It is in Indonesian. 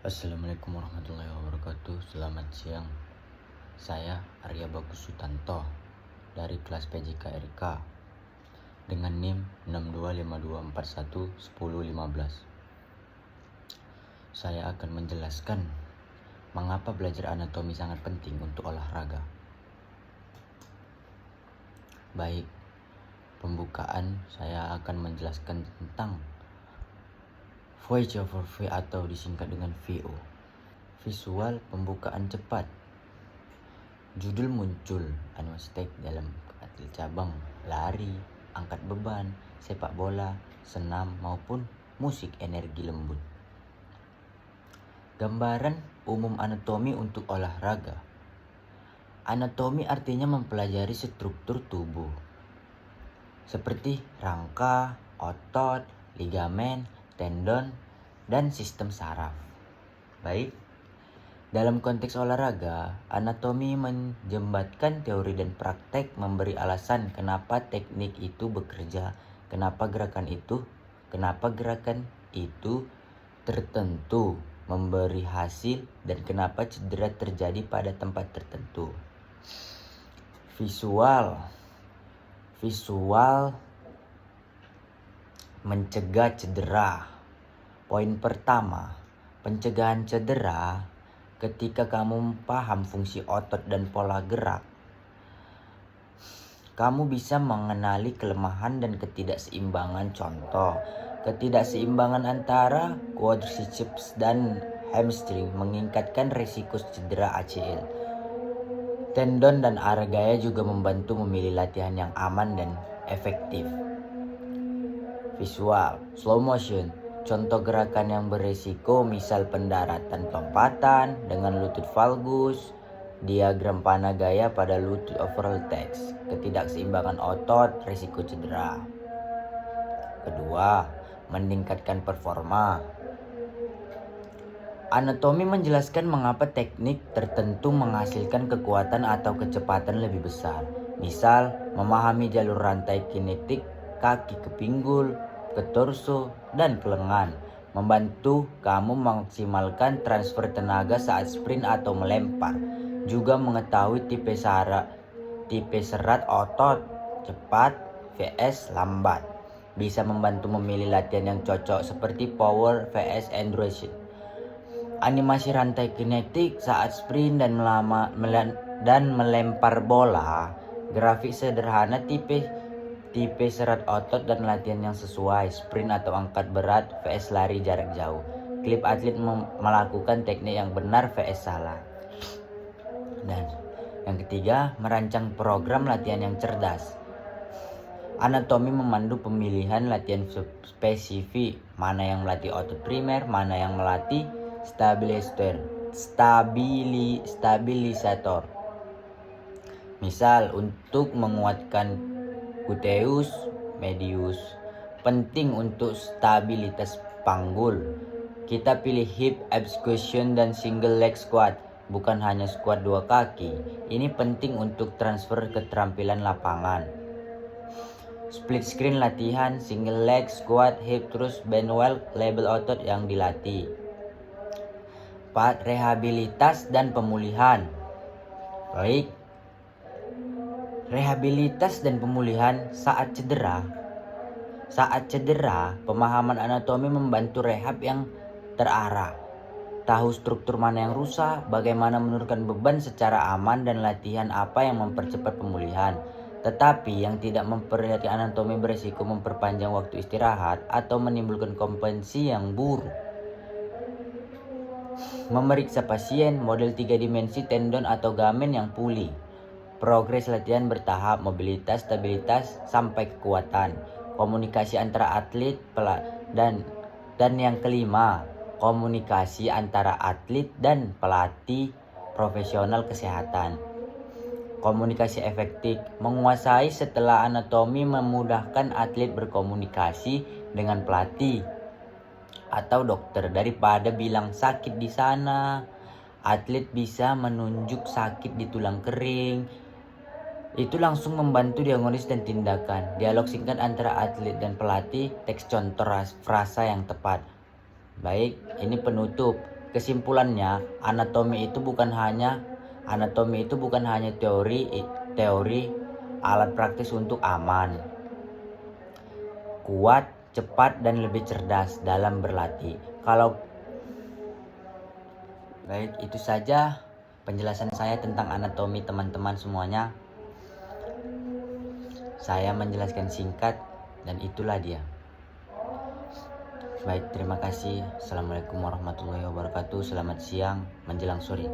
Assalamualaikum warahmatullahi wabarakatuh. Selamat siang. Saya Arya Bagus Sutanto dari kelas PJK RK dengan NIM 6252411015. Saya akan menjelaskan mengapa belajar anatomi sangat penting untuk olahraga. Baik, pembukaan saya akan menjelaskan tentang Voice over V atau disingkat dengan VO. Visual pembukaan cepat. Judul muncul anuastek dalam atlet cabang, lari, angkat beban, sepak bola, senam maupun musik energi lembut. Gambaran umum anatomi untuk olahraga. Anatomi artinya mempelajari struktur tubuh seperti rangka, otot, ligamen, tendon, dan sistem saraf. Baik, dalam konteks olahraga, anatomi menjembatkan teori dan praktek, memberi alasan kenapa teknik itu bekerja, kenapa gerakan itu tertentu, memberi hasil, dan kenapa cedera terjadi pada tempat tertentu. Visual mencegah cedera. Poin pertama, pencegahan cedera. Ketika kamu paham fungsi otot dan pola gerak, kamu bisa mengenali kelemahan dan ketidakseimbangan. Contoh, ketidakseimbangan antara quadriceps dan hamstring meningkatkan risiko cedera ACL. Tendon dan area gaya juga membantu memilih latihan yang aman dan efektif. Visual, slow motion, contoh gerakan yang beresiko misal pendaratan lompatan dengan lutut valgus, diagram panah gaya pada lutut overall text, ketidakseimbangan otot, risiko cedera. Kedua, meningkatkan performa. Anatomi menjelaskan mengapa teknik tertentu menghasilkan kekuatan atau kecepatan lebih besar. Misal, memahami jalur rantai kinetik kaki ke pinggul, ke torso, dan ke lengan, membantu kamu memaksimalkan transfer tenaga saat sprint atau melempar. Juga mengetahui tipe serat otot, cepat vs lambat. Bisa membantu memilih latihan yang cocok seperti power vs endurance. Animasi rantai kinetik saat sprint dan melempar bola. Grafik sederhana tipe serat otot dan latihan yang sesuai, sprint atau angkat berat vs lari jarak jauh. Klip atlet melakukan teknik yang benar vs salah. Dan yang ketiga, merancang program latihan yang cerdas. Anatomi memandu pemilihan latihan spesifik, mana yang melatih otot primer, mana yang melatih stabilisator. Misal, untuk menguatkan gluteus medius, penting untuk stabilitas panggul. Kita pilih hip abduction dan single leg squat, bukan hanya squat dua kaki. Ini penting untuk transfer keterampilan lapangan. Split screen latihan, single leg, squat, hip thrust, band well, label otot yang dilatih. 4. Rehabilitas dan pemulihan. Baik, rehabilitas dan pemulihan saat cedera. Saat cedera, pemahaman anatomi membantu rehab yang terarah. Tahu struktur mana yang rusak, bagaimana menurunkan beban secara aman, dan latihan apa yang mempercepat pemulihan. Tetapi yang tidak memperhatikan anatomi berisiko memperpanjang waktu istirahat atau menimbulkan kompensasi yang buruk. Memeriksa pasien, model 3 dimensi tendon atau gamen yang pulih. Progres latihan bertahap, mobilitas, stabilitas, sampai kekuatan. Komunikasi antara atlet dan yang kelima, komunikasi antara atlet dan pelatih profesional kesehatan. Komunikasi efektif, menguasai setelah anatomi memudahkan atlet berkomunikasi dengan pelatih atau dokter. Daripada bilang sakit di sana, atlet bisa menunjuk sakit di tulang kering. Itu langsung membantu diagnosis dan tindakan. Dialog singkat antara atlet dan pelatih, teks contoh frasa yang tepat. Baik, ini penutup. Kesimpulannya, anatomi itu bukan hanya teori, alat praktis untuk aman, kuat, cepat, dan lebih cerdas dalam berlatih. Baik, itu saja penjelasan saya tentang anatomi, teman-teman semuanya. Saya menjelaskan singkat dan itulah dia. Baik, terima kasih. Assalamualaikum warahmatullahi wabarakatuh. Selamat siang menjelang sore.